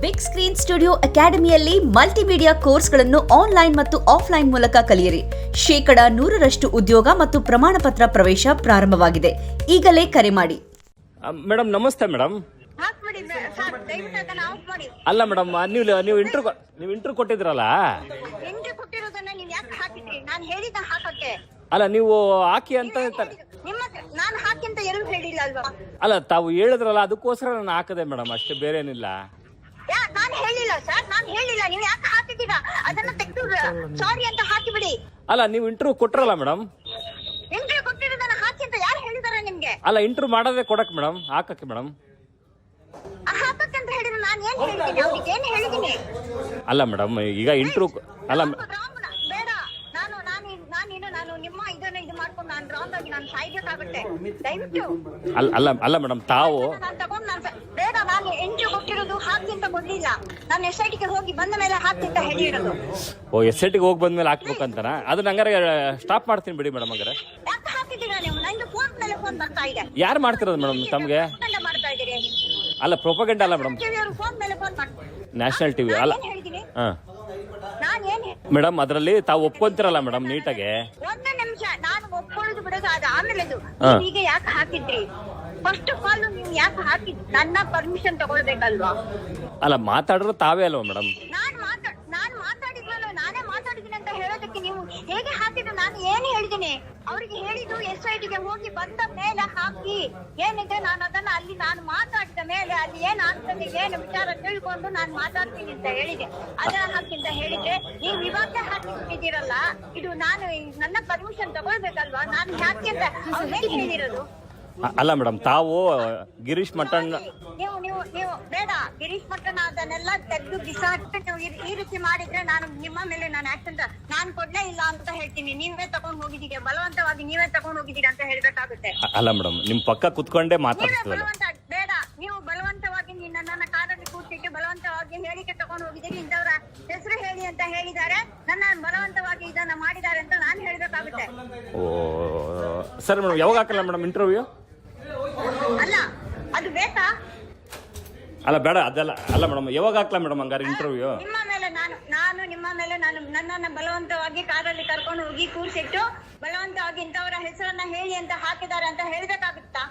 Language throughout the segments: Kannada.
ಬಿಗ್ ಸ್ಕ್ರೀನ್ ಸ್ಟುಡಿಯೋ ಅಕಾಡೆಮಿಯಲ್ಲಿ ಮಲ್ಟಿಮೀಡಿಯಾ ಕೋರ್ಸ್ಗಳನ್ನು ಆನ್ಲೈನ್ ಮತ್ತು ಆಫ್ಲೈನ್ ಮೂಲಕ ಕಲಿಯಿರಿ. 100% ಉದ್ಯೋಗ ಮತ್ತು ಪ್ರಮಾಣ ಪತ್ರ ಪ್ರವೇಶ ಪ್ರಾರಂಭವಾಗಿದೆ. ಈಗಲೇ ಕರೆ ಮಾಡಿ. ಮೇಡಮ್ ನಮಸ್ತೆ ಮೇಡಮ್. ಅಲ್ಲ ಮೇಡಮ್, ನೀವು ಇಂಟರ್ವ್ಯೂ ಕೊಟ್ಟಿದ್ರಲ್ಲ, ಅಲ್ಲ ನೀವು ಹಾಕಿ ಅಂತ ಹೇಳ್ತಾರೆ. ನಾನು ಹಾಕಿ ಅಂತ ಎಲ್ಲೂ ಹೇಳಿಲ್ಲ ಅಲ್ವಾ? ಅಲ್ಲ ತಾವು ಹೇಳಿದ್ರಲ್ಲ, ಅದಕ್ಕೋಸ್ಕರ ನಾನು ಹಾಕದೆ ಮೇಡಮ್, ಅಷ್ಟೇ, ಬೇರೆ ಏನಿಲ್ಲ. ನಾನು ಹೇಳಿಲ್ಲ ಸರ್, ನಾನು ಹೇಳಿಲ್ಲ. ನೀವು ಯಾಕೆ ಹಾಕಿದ್ದೀರಾ? ಅದನ್ನ ತೆಗೆದು ಸಾರಿ ಅಂತ ಹಾಕಿಬಿಡಿ. ಅಲ್ಲ ನೀವು ಇಂಟರ್ವ್ಯೂ ಕೊಟ್ರಲ್ಲ ಮೇಡಮ್. ಇಂಟರ್ವ್ಯೂ ಕೊಟ್ಟಿರೋದನ್ನ ಹಾಕಿ ಅಂತ ಯಾರು ಹೇಳಿದಾರೆ ನಿಮ್ಗೆ? ಅಲ್ಲ ಇಂಟರ್ವ್ಯೂ ಮಾಡೋದೇ ಕೊಡಕ್ ಮೇಡಮ್, ಹಾಕಕ್ಕೆ ಮೇಡಮ್. ಹಾಕಕ್ಕೆ ಅಂತ ಹೇಳಿದ್ರು ನಾನು ಏನ್ ಹೇಳಿದ್ದೀನಿ? ಅವ್ರಿಗೆ ಏನ್ ಹೇಳಿದ್ದೀನಿ? ಅಲ್ಲ ಮೇಡಮ್, ಈಗ ಇಂಟರ್ವ್ಯೂ ಅಲ್ಲ ಬೇಡ. ನಾನು ನಿಮ್ಮ ಇದನ್ನ ಇದು ಮಾಡ್ಕೊಂಡು ನಾನು ರಾಂಗ್ ಆಗಿ ನಾನು ಸಾಯ್ಬೇಕಾಗುತ್ತೆ. ದಯವಿಟ್ಟು ಅಲ್ಲ ಮೇಡಮ್, ತಾವು ನಾನು ತಗೊಂಡು ಬೇಡ. ನಾನು ಇಂಟರ್ವ್ಯೂ ಕೊಟ್ಟಿರೋದು ಹಾಕಿ ಅಂತ ಕೊಡ್ಲಿಲ್ಲ. ನಾನು SITಗೆ ಹೋಗಿ ಬಂದ ಮೇಲೆ ಹಾಕಿ ಅಂತ ಹೇಳಿರೋದು. SITಗೆ ಹೋಗಿ ಬಂದ್ಮೇಲೆ ಹಾಕ್ಬೇಕಂತಾನ? ಅದನ್ನ ಹಂಗಾರೆ ಸ್ಟಾಪ್ ಮಾಡ್ತೀನಿ ಬಿಡಿ ಮೇಡಮ್. ಹಂಗಾರೆ ಯಾಕೆ ಹಾಕಿದ್ದೀರಾ ನೀವು? ನಂದು ಫೋನ್ ಮೇಲೆ ಫೋನ್ ಬರ್ತಾ ಇದೆ. ಯಾರು ಮಾಡ್ತಿರೋದು ಮೇಡಮ್ ತಮ್ಗೆ? ಮಾಡ್ತಾ ಇದ್ದೀರಿ. ಅಲ್ಲ ಪ್ರೊಪಗಂಡ ಅಲ್ಲ ಮೇಡಮ್, ಫೋನ್ ಮೇಲೆ ಫೋನ್ ಮಾಡ್ತಾರೆ. ನ್ಯಾಷನಲ್ ಟಿವಿ ಅಲ್ಲ. ಮೇಡಮ್ ಅದರಲ್ಲಿ ತಾವು ಒಪ್ಕೊಂತಿರಲ್ಲ ಮೇಡಮ್ ನೀಟಾಗೆ. ಒಂದು ನಿಮಿಷ, ನಾನು ಒಪ್ಕೊಳ್ಳೋದು ಬಿಡೋದು ಅದು ಆಮೇಲೆದು. ಈಗ ಯಾಕೆ ಹಾಕಿದ್ರಿ? ಫಸ್ಟ್ ಆಫ್ ಆಲ್ ನೀವು ಯಾಕೆ ಹಾಕಿದ್ರಿ? ನನ್ನ ಪರ್ಮಿಷನ್ ತಗೊಳ್ಬೇಕಲ್ವಾ? ಅಲ್ಲ ಮಾತಾಡಿದ್ರು ತಾವೇ ಅಲ್ವಾ ಮೇಡಮ್? ನಾನು ಮಾತಾಡಿದ್ವಲ್ಲ, ನಾನೇ ಮಾತಾಡಿದ್ದೀನಿ ಅಂತ ಹೇಳೋದಕ್ಕೆ ನೀವು ಹೇಗೆ ಹಾಕಿದ್ರು? ನಾನು ಏನ್ ಹೇಳಿದ್ದೀನಿ? ಅವ್ರಿಗೆ ಹೇಳಿದ್ದು SITಗೆ ಹೋಗಿ ಬಂದ ಮೇಲೆ ಹಾಕಿ ಏನಿದೆ ನಾನು ಅದನ್ನ ಅಲ್ಲಿ ನಾನು ಮಾತಾಡಿದ ಮೇಲೆ ಅಲ್ಲಿ ಏನ್ ಆಗ್ತದೆ ಏನು ವಿಚಾರ ತಿಳ್ಕೊಂಡು ನಾನು ಮಾತಾಡ್ತೀನಿ ಅಂತ ಹೇಳಿದೆ. ಅದನ್ನ ಹಾಕಿ ಅಂತ ಹೇಳಿದ್ರೆ ನೀವು ಇವಾಗಲೇ ಹಾಕಿದ್ದೀರಲ್ಲ, ಇದು ನಾನು ನನ್ನ ಪರ್ಮಿಷನ್ ತಗೊಳ್ಬೇಕಲ್ವಾ? ನಾನು ಹಾಕಿ ಅಂತ ಅವ್ರು ಹೇಗೆ ಹೇಳಿರೋದು? ಅಲ್ಲ ಮೇಡಮ್, ತಾವು ಗಿರೀಶ್ ಮಠನ್ ನೀವು ಬೇಡ. ಗಿರೀಶ್ ಮಠನ್ ಅದನ್ನೆಲ್ಲ ತೆಗೆದು ಬಿಸಾಕಿ ನೀವು ಈ ರೀತಿ ಮಾಡಿದ್ರೆ ನಾನು ನಿಮ್ಮ ಮೇಲೆ ನಾನು ಆಕ್ಷನ್ ನಾನು ಕೊಡ್ಲೇ ಇಲ್ಲ ಅಂತ ಹೇಳ್ತೀನಿ. ನೀವೇ ತಗೊಂಡ್ ಹೋಗಿದ್ದೀರಿ, ಬಲವಂತವಾಗಿ ನೀವೇ ತಗೊಂಡ್ ಹೋಗಿದ್ದೀರಾ ಅಂತ ಹೇಳ್ಬೇಕಾಗುತ್ತೆ. ಅಲ್ಲ ಮೇಡಮ್, ನಿಮ್ ಪಕ್ಕ ಕುತ್ಕೊಂಡೇ ಮಾತಾಡ್ತೀವಲ್ಲ. ಬೇಡ, ನೀವು ಬಲವಂತವಾಗಿ ನನ್ನ ಕಾರಲ್ಲಿ ಕೂತಿಟ್ಟು ಬಲವಂತವಾಗಿ ಹೇಳಿಕೆ ತಗೊಂಡು ಹೋಗಿದ್ದೀರಿ. ಇಂಥವ್ರ ಹೆಸರು ಹೇಳಿ ಅಂತ ಹೇಳಿದ್ದಾರೆ, ನನ್ನ ಬಲವಂತವಾಗಿ ಇದನ್ನ ಮಾಡಿದ್ದಾರೆ ಅಂತ ನಾನು ಹೇಳ್ಬೇಕಾಗುತ್ತೆ. ಓ ಸರಿ ಮೇಡಮ್, ಯಾವಾಗ ಹಾಕಲ್ಲ ಮೇಡಮ್ ಇಂಟರ್ವ್ಯೂ? ಅಲ್ಲ ಅದು ಬೇಕಾ? ಅಲ್ಲ ಬೇಡ, ಅದೆಲ್ಲ ಅಲ್ಲ ಮೇಡಮ್, ಯಾವಾಗ ಹಾಕ್ಲಾ ಮೇಡಮ್ ಹಂಗಾರೆ ಇಂಟರ್ವ್ಯೂ? ನಿಮ್ಮ ಮೇಲೆ ನಾನು ನನ್ನನ್ನ ಬಲವಂತವಾಗಿ ಕಾರಲ್ಲಿ ಕರ್ಕೊಂಡು ಹೋಗಿ ಕೂರ್ಸಿಟ್ಟು ಬಲವಂತವಾಗಿ ಇಂಥವರ ಹೆಸರನ್ನ ಹೇಳಿ ಅಂತ ಹಾಕಿದ್ದಾರೆ ಅಂತ ಹೇಳ್ಬೇಕಾಗುತ್ತಾ?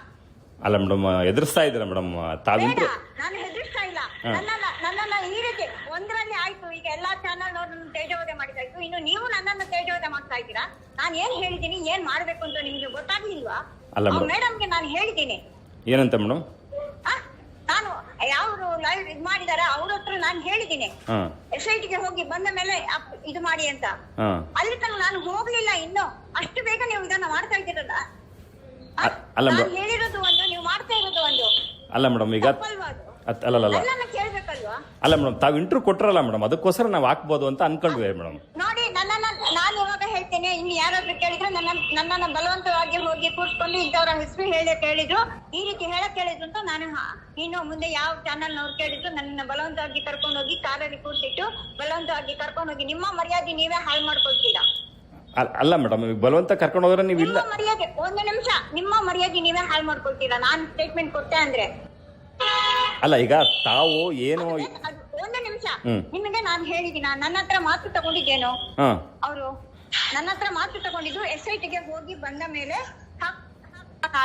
ಅಲ್ಲ ಮೇಡಮ್, ಎದುರಿಸ್ತಾ ಇದ್ದೀರಾ ಮೇಡಮ್ ತಾವು? ನಾನು ಹೆದರಿಸ್ತಾ ಇಲ್ಲ. ನನ್ನನ್ನ ಈ ರೀತಿ ಒಂದರಲ್ಲಿ ಆಯ್ತು. ಈಗ ಎಲ್ಲಾ ಚಾನಲ್ ನೋಡನ್ನು ತೇಜೋವಧೆ ಮಾಡಿದಾಯ್ತು, ಇನ್ನು ನೀವು ನನ್ನನ್ನು ತೇಜೋವಧೆ ಮಾಡ್ತಾ ಇದ್ದೀರಾ. ನಾನು ಏನ್ ಹೇಳಿದ್ದೀನಿ, ಏನ್ ಮಾಡ್ಬೇಕು ಅಂತ ನಿಮ್ಗೆ ಗೊತ್ತಾಗ್ಲಿಲ್ವಾ? ಮೇಡಮ್ಗೆ ನಾನು ಹೇಳಿದ್ದೀನಿ. ಏನಂತ ಮೇಡಮ್? ನಾನು ಯಾವ್ದು ಲೈವ್ ಇದ್ ಮಾಡಿದಾರೆ ಅವ್ರ ಹತ್ರ ನಾನು ಹೇಳಿದ್ದೀನಿ SITಗೆ ಹೋಗಿ ಬಂದ ಮೇಲೆ ಇದು ಮಾಡಿ ಅಂತ. ಅಲ್ಲಿ ತನಕ ನಾನು ಹೋಗ್ಲಿಲ್ಲ ಇನ್ನು. ಅಷ್ಟು ಬೇಗ ನೀವು ಇದನ್ನ ಮಾಡ್ತಾ ಇದ್ದೀರಲ್ಲ. ನಾನು ಹೇಳಿರೋದು ಒಂದು, ನೀವು ಮಾಡ್ತಾ ಇರೋದು ಒಂದು. ಅಲ್ಲ ಮೇಡಮ್, ಈಗ ಕೇಳ್ಬೇಕಲ್ವಾ? ಅಲ್ಲ ಮೇಡಮ್, ತಾವು ಇಂಟರ್ವ್ಯೂ ಕೊಟ್ರಲ್ಲ ಮೇಡಮ್, ಅದಕ್ಕೋಸ್ಕರ ನಾವು ಹಾಕ್ಬೋದು ಅಂತ ಅನ್ಕೊಂಡ್ವಿ ಮೇಡಮ್. ನೋಡಿ, ನಾನು ಇವಾಗ ಹೇಳ್ತೇನೆ, ಇನ್ನು ಯಾರಾದ್ರೂ ಕೇಳಿದ್ರೆ ನನ್ನನ್ನ ಬಲವಂತವಾಗಿ ಹೋಗಿ ಕೂರ್ಸ್ಕೊಂಡು ಇಂಥವ್ರ ಹೆಸರು ಹೇಳಿದ್ರು, ಈ ರೀತಿ ಹೇಳಕ್ ಹೇಳಿದ್ರು ಅಂತ ನಾನು ಇನ್ನು ಮುಂದೆ ಯಾವ ಚಾನಲ್ ನವ್ರು ಕೇಳಿದ್ರು ನನ್ನ ಬಲವಂತವಾಗಿ ಕರ್ಕೊಂಡು ಹೋಗಿ ಕಾರಲ್ಲಿ ಕೂರ್ಸಿಟ್ಟು ಬಲವಂತವಾಗಿ ಕರ್ಕೊಂಡು ಹೋಗಿ ನಿಮ್ಮ ಮರ್ಯಾದೆ ನೀವೇ ಹಾಳು ಮಾಡ್ಕೊಳ್ತೀರಾ. ಅಲ್ಲ ಮೇಡಮ್, ಬಲವಂತ ಕರ್ಕೊಂಡು ಹೋದ್ರೆ ನೀವು ಇಲ್ಲ. ಮರ್ಯಾದೆ ಒಂದು ನಿಮಿಷ, ನಿಮ್ಮ ಮರ್ಯಾದೆ ನೀವೇ ಹಾಳು ಮಾಡ್ಕೊಳ್ತೀರಾ ನಾನು ಸ್ಟೇಟ್ಮೆಂಟ್ ಕೊಟ್ಟೆ ಅಂದ್ರೆ. ಅಲ್ಲ ಈಗ ತಾವು ಏನು ಒಂದು ನಿಮಿಷ, ನಿಮಗೆ ನಾನು ಹೇಳಿದೀನ ನನ್ನ ಹತ್ರ ಮಾತು ತಗೊಂಡಿದ್ದೇನು? ಅವರು ನನ್ನ ಹತ್ರ ಮಾತು ತಗೊಂಡಿದ್ದು SITಗೆ ಹೋಗಿ ಬಂದ ಮೇಲೆ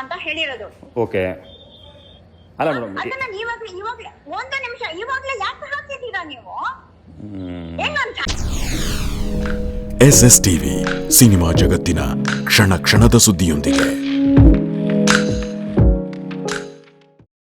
ಅಂತ ಹೇಳಿರೋದು. ಓಕೆ. ಅಲ್ಲ ಮೇಡಮ್, ಅದನ್ನ ಇವಾಗ್ಲೇ ಒಂದು ನಿಮಿಷ, ಇವಾಗ್ಲೇ ಯಾಕೆ ಹಾಕಿದ್ದೀರಾ ನೀವು? ಏನಂತ SS TV ಸಿನಿಮಾ ಜಗತ್ತಿನ ಕ್ಷಣ ಕ್ಷಣದ ಸುದ್ದಿಯೊಂದಿಗೆ.